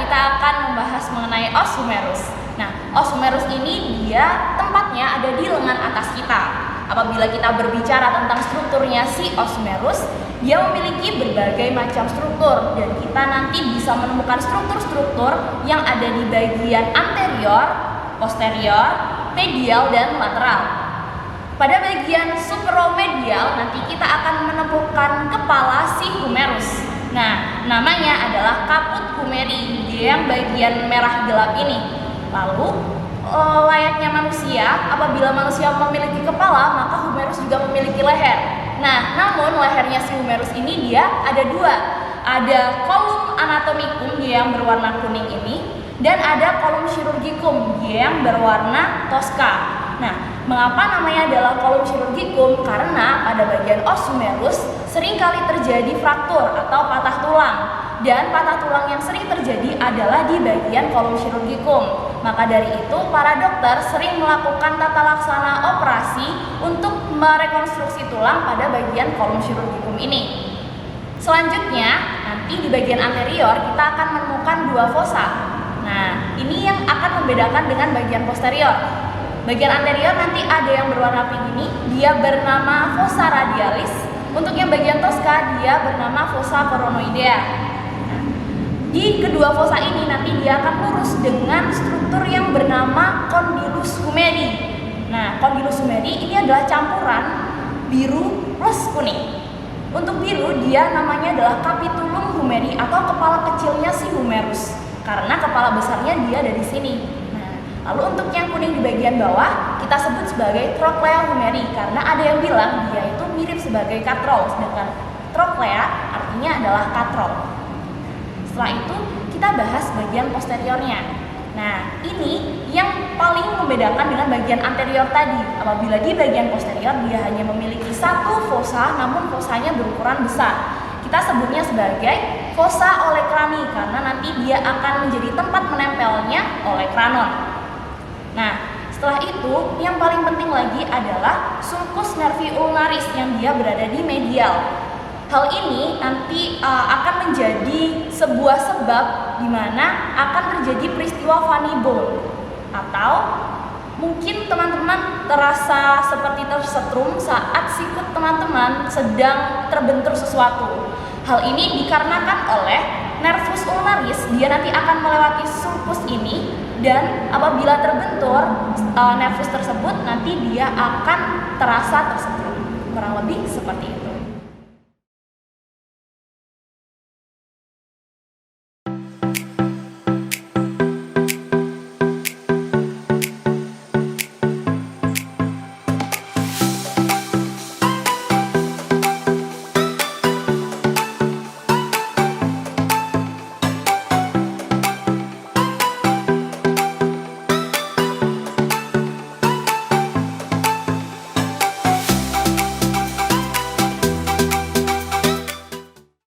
kita akan membahas mengenai os humerus. Nah, os humerus ini dia tempatnya ada di lengan atas kita. Apabila kita berbicara tentang strukturnya si os humerus, dia memiliki berbagai macam struktur dan kita nanti bisa menemukan struktur-struktur yang ada di bagian anterior, posterior, medial, dan lateral. Pada bagian superomedial nanti kita akan menemukan kepala si humerus. Nah, namanya adalah caput humeri, dia yang bagian merah gelap ini. Lalu layaknya manusia, apabila manusia memiliki kepala, maka humerus juga memiliki leher. Nah, namun lehernya si humerus ini dia ada dua. Ada kolum anatomicum dia yang berwarna kuning ini, dan ada kolum chirurgicum dia yang berwarna toska. Nah, mengapa namanya adalah kolum chirurgicum? Karena pada bagian os humerus seringkali terjadi fraktur atau patah tulang. Dan patah tulang yang sering terjadi adalah di bagian kolum chirurgicum. Maka dari itu para dokter sering melakukan tata laksana operasi untuk merekonstruksi tulang pada bagian kolum chirurgicum ini. Selanjutnya, nanti di bagian anterior kita akan menemukan dua fossa. Nah, ini yang akan membedakan dengan bagian posterior. Bagian anterior nanti ada yang berwarna pink ini, dia bernama fossa radialis. Untuk yang bagian toska, dia bernama fossa coronoidea. Di kedua fossa ini nanti dia akan lurus dengan struktur yang bernama condylus humeri. Nah, condylus humeri ini adalah campuran biru plus kuning. Untuk biru dia namanya adalah capitulum humeri atau kepala kecilnya si humerus. Karena kepala besarnya dia ada di sini. Nah, lalu untuk yang kuning di bagian bawah kita sebut sebagai trochlea humeri karena ada yang bilang dia itu mirip sebagai katrol, sedangkan trochlea artinya adalah katrol. Setelah itu kita bahas bagian posteriornya. Nah, ini yang paling membedakan dengan bagian anterior tadi. Apabila di bagian posterior dia hanya memiliki satu fossa, namun fossanya berukuran besar. Kita sebutnya sebagai fossa olecrani karena nanti dia akan menjadi tempat menempelnya olecranon. Nah, setelah itu yang paling penting lagi adalah sulcus nervi ulnaris yang dia berada di medial. Hal ini nanti akan menjadi sebuah sebab di mana akan terjadi peristiwa funny bone, atau mungkin teman-teman terasa seperti tersetrum saat sikut teman-teman sedang terbentur sesuatu. Hal ini dikarenakan oleh nervus ulnaris, dia nanti akan melewati sulcus ini dan apabila terbentur nervus tersebut nanti dia akan terasa tersetrum. Kurang lebih seperti itu.